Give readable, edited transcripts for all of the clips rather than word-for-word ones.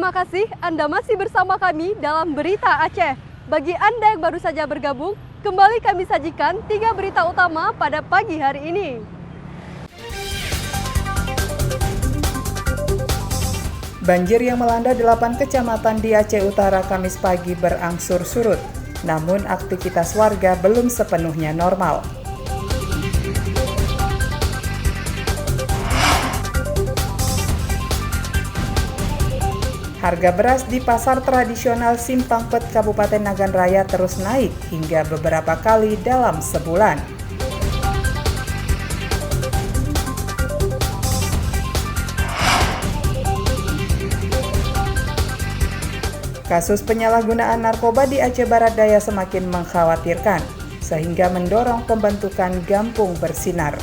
terima kasih Anda masih bersama kami dalam Berita Aceh. Bagi Anda yang baru saja bergabung, kembali kami sajikan 3 berita utama pada pagi hari ini. Banjir yang melanda 8 kecamatan di Aceh Utara Kamis pagi berangsur surut, namun aktivitas warga belum sepenuhnya normal. Harga beras di pasar tradisional Simpang Pet Kabupaten Nagan Raya terus naik hingga beberapa kali dalam sebulan. Kasus penyalahgunaan narkoba di Aceh Barat Daya semakin mengkhawatirkan, sehingga mendorong pembentukan Gampung Bersinar.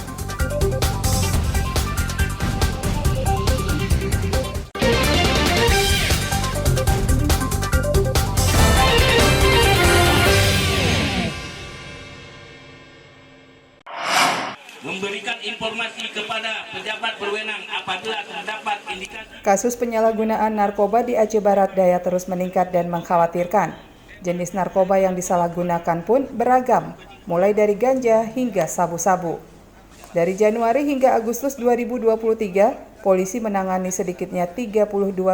Memberikan informasi kepada pejabat berwenang apabila terdapat indikasi. Kasus penyalahgunaan narkoba di Aceh Barat Daya terus meningkat dan mengkhawatirkan. Jenis narkoba yang disalahgunakan pun beragam, mulai dari ganja hingga sabu-sabu. Dari Januari hingga Agustus 2023, polisi menangani sedikitnya 32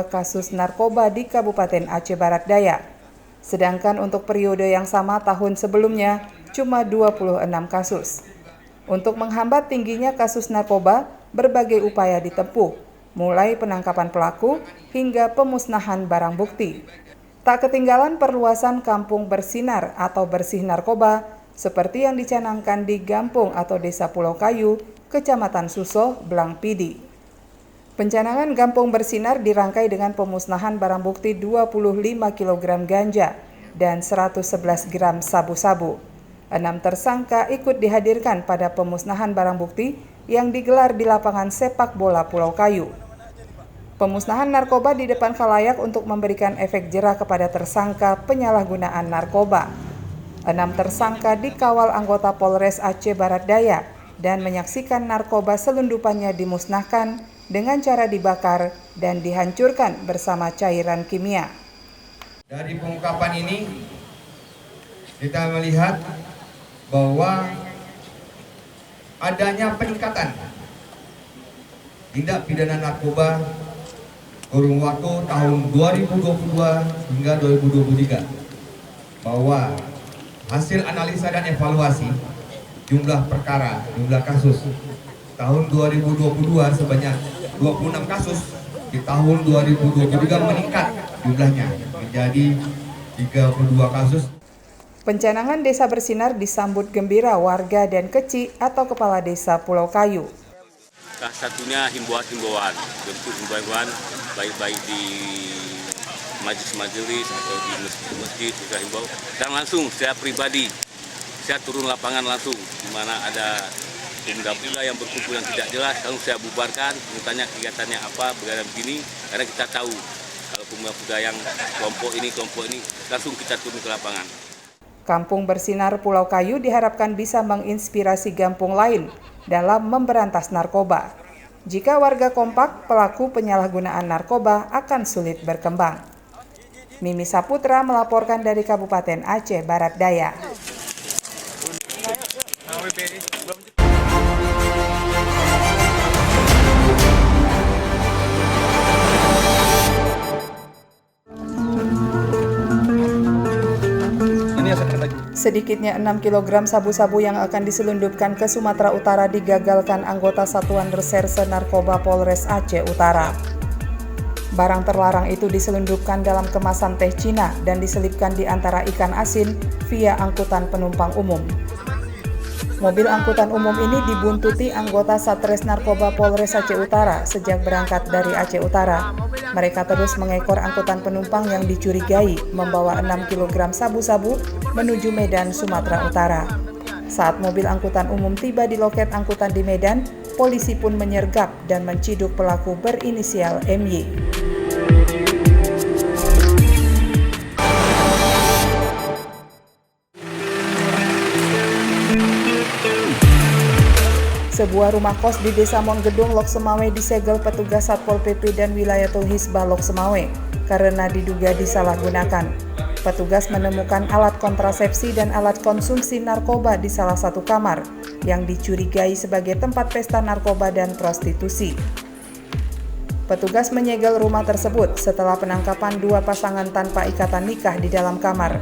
kasus narkoba di Kabupaten Aceh Barat Daya. Sedangkan untuk periode yang sama tahun sebelumnya, cuma 26 kasus. Untuk menghambat tingginya kasus narkoba, berbagai upaya ditempuh, mulai penangkapan pelaku hingga pemusnahan barang bukti. Tak ketinggalan perluasan Kampung Bersinar atau bersih narkoba, seperti yang dicanangkan di Gampung atau Desa Pulau Kayu, Kecamatan Susoh, Blang Pidi. Pencanangan Kampung Bersinar dirangkai dengan pemusnahan barang bukti 25 kg ganja dan 111 gram sabu-sabu. 6 tersangka ikut dihadirkan pada pemusnahan barang bukti yang digelar di lapangan sepak bola Pulau Kayu. Pemusnahan narkoba di depan khalayak untuk memberikan efek jera kepada tersangka penyalahgunaan narkoba. 6 tersangka dikawal anggota Polres Aceh Barat Daya dan menyaksikan narkoba selundupannya dimusnahkan dengan cara dibakar dan dihancurkan bersama cairan kimia. Dari pengungkapan ini kita melihat bahwa adanya peningkatan tindak pidana narkoba kurun waktu tahun 2022 hingga 2023, bahwa hasil analisa dan evaluasi jumlah perkara, jumlah kasus tahun 2022 sebanyak 26 kasus, di tahun 2023 meningkat jumlahnya menjadi 32 kasus. Pencanangan Desa Bersinar disambut gembira warga dan keci atau kepala desa Pulau Kayu. Salah satunya himbauan, bentuk himbauan baik-baik di majelis atau di masjid kita himbau, dan langsung saya pribadi saya turun lapangan langsung di mana ada pemuda-pemuda yang berkumpul yang tidak jelas, langsung saya bubarkan, bertanya kegiatannya apa, berada begini, karena kita tahu kalau pemuda-pemuda yang kelompok ini langsung kita turun ke lapangan. Kampung Bersinar Pulau Kayu diharapkan bisa menginspirasi kampung lain dalam memberantas narkoba. Jika warga kompak, pelaku penyalahgunaan narkoba akan sulit berkembang. Mimi Saputra melaporkan dari Kabupaten Aceh Barat Daya. Sedikitnya 6 kg sabu-sabu yang akan diselundupkan ke Sumatera Utara digagalkan anggota Satuan Reserse Narkoba Polres Aceh Utara. Barang terlarang itu diselundupkan dalam kemasan teh Cina dan diselipkan di antara ikan asin via angkutan penumpang umum. Mobil angkutan umum ini dibuntuti anggota Satres Narkoba Polres Aceh Utara sejak berangkat dari Aceh Utara. Mereka terus mengekor angkutan penumpang yang dicurigai membawa 6 kg sabu-sabu menuju Medan, Sumatera Utara. Saat mobil angkutan umum tiba di loket angkutan di Medan, polisi pun menyergap dan menciduk pelaku berinisial MY. Sebuah rumah kos di Desa Mongedung, Lok Semawe disegel petugas Satpol PP dan Wilayatul Hisbah Lok Semawe karena diduga disalahgunakan. Petugas menemukan alat kontrasepsi dan alat konsumsi narkoba di salah satu kamar yang dicurigai sebagai tempat pesta narkoba dan prostitusi. Petugas menyegel rumah tersebut setelah penangkapan 2 pasangan tanpa ikatan nikah di dalam kamar.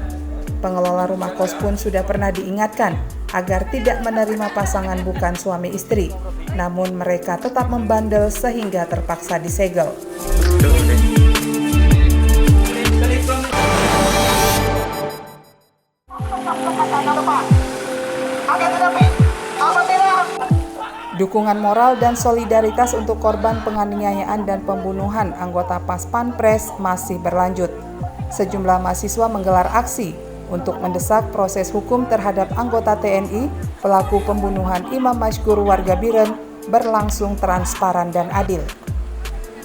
Pengelola rumah kos pun sudah pernah diingatkan agar tidak menerima pasangan bukan suami istri, namun mereka tetap membandel sehingga terpaksa disegel. Dukungan moral dan solidaritas untuk korban penganiayaan dan pembunuhan anggota Pas Pampres masih berlanjut. Sejumlah mahasiswa menggelar aksi untuk mendesak proses hukum terhadap anggota TNI pelaku pembunuhan Imam Mashkur warga Biren berlangsung transparan dan adil.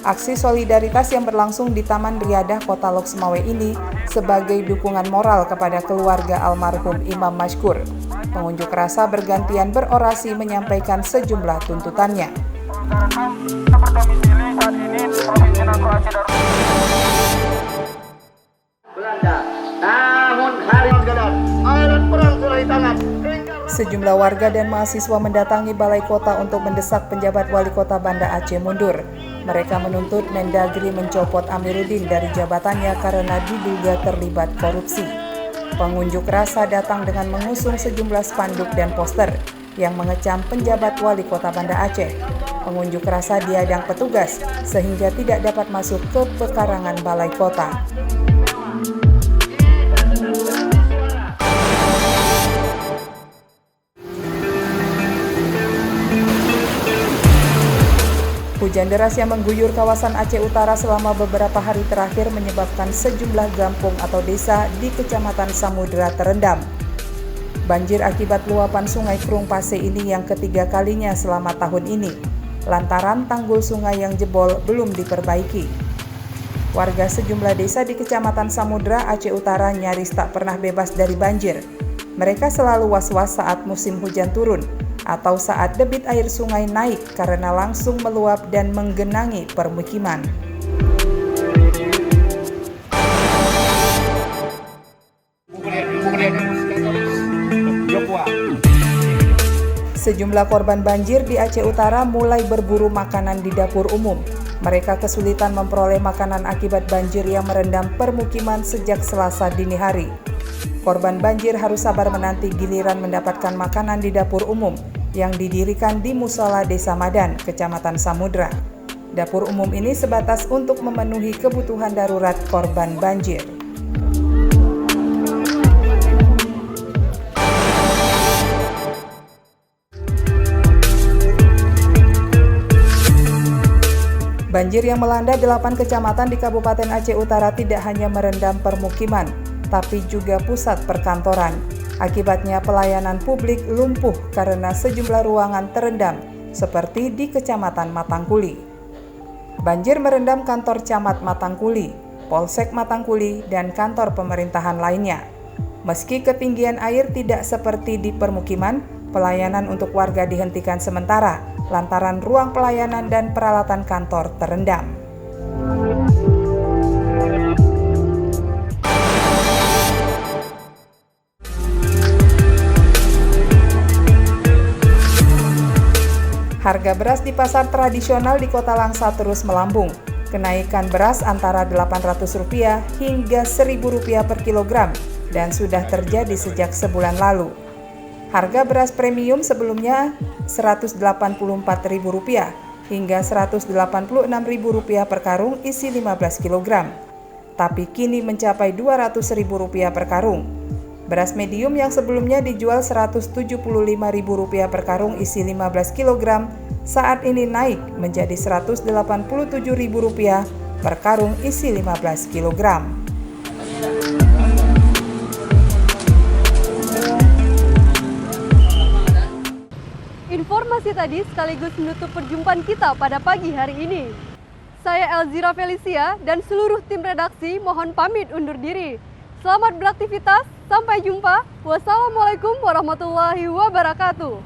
Aksi solidaritas yang berlangsung di Taman Riyadah Kota Lok Sumawe ini sebagai dukungan moral kepada keluarga almarhum Imam Mashkur. Pengunjuk rasa bergantian berorasi menyampaikan sejumlah tuntutannya. Sejumlah warga dan mahasiswa mendatangi Balai Kota untuk mendesak penjabat Wali Kota Banda Aceh mundur. Mereka menuntut Mendagri mencopot Amiruddin dari jabatannya karena diduga terlibat korupsi. Pengunjuk rasa datang dengan mengusung sejumlah spanduk dan poster yang mengecam penjabat Wali Kota Banda Aceh. Pengunjuk rasa dihadang petugas sehingga tidak dapat masuk ke pekarangan Balai Kota. Hujan deras yang mengguyur kawasan Aceh Utara selama beberapa hari terakhir menyebabkan sejumlah kampung atau desa di Kecamatan Samudra terendam. Banjir akibat luapan Sungai Krung Pase ini yang ketiga kalinya selama tahun ini, lantaran tanggul sungai yang jebol belum diperbaiki. Warga sejumlah desa di Kecamatan Samudra, Aceh Utara nyaris tak pernah bebas dari banjir. Mereka selalu was-was saat musim hujan turun, atau saat debit air sungai naik karena langsung meluap dan menggenangi permukiman. Sejumlah korban banjir di Aceh Utara mulai berburu makanan di dapur umum. Mereka kesulitan memperoleh makanan akibat banjir yang merendam permukiman sejak Selasa dini hari. Korban banjir harus sabar menanti giliran mendapatkan makanan di dapur umum yang didirikan di Musola Desa Madan, Kecamatan Samudra. Dapur umum ini sebatas untuk memenuhi kebutuhan darurat korban banjir. Banjir yang melanda 8 kecamatan di Kabupaten Aceh Utara tidak hanya merendam permukiman, tapi juga pusat perkantoran. Akibatnya pelayanan publik lumpuh karena sejumlah ruangan terendam, seperti di Kecamatan Matangkuli. Banjir merendam kantor Camat Matangkuli, Polsek Matangkuli, dan kantor pemerintahan lainnya. Meski ketinggian air tidak seperti di permukiman, pelayanan untuk warga dihentikan sementara lantaran ruang pelayanan dan peralatan kantor terendam. Harga beras di pasar tradisional di Kota Langsa terus melambung. Kenaikan beras antara Rp800 hingga Rp1.000 per kilogram dan sudah terjadi sejak sebulan lalu. Harga beras premium sebelumnya Rp184.000 hingga Rp186.000 per karung isi 15 kg, tapi kini mencapai Rp200.000 per karung. Beras medium yang sebelumnya dijual Rp175.000 per karung isi 15 kg, saat ini naik menjadi Rp187.000 per karung isi 15 kg. Informasi tadi sekaligus menutup perjumpaan kita pada pagi hari ini. Saya Elzira Felicia dan seluruh tim redaksi mohon pamit undur diri. Selamat beraktivitas, sampai jumpa. Wassalamualaikum warahmatullahi wabarakatuh.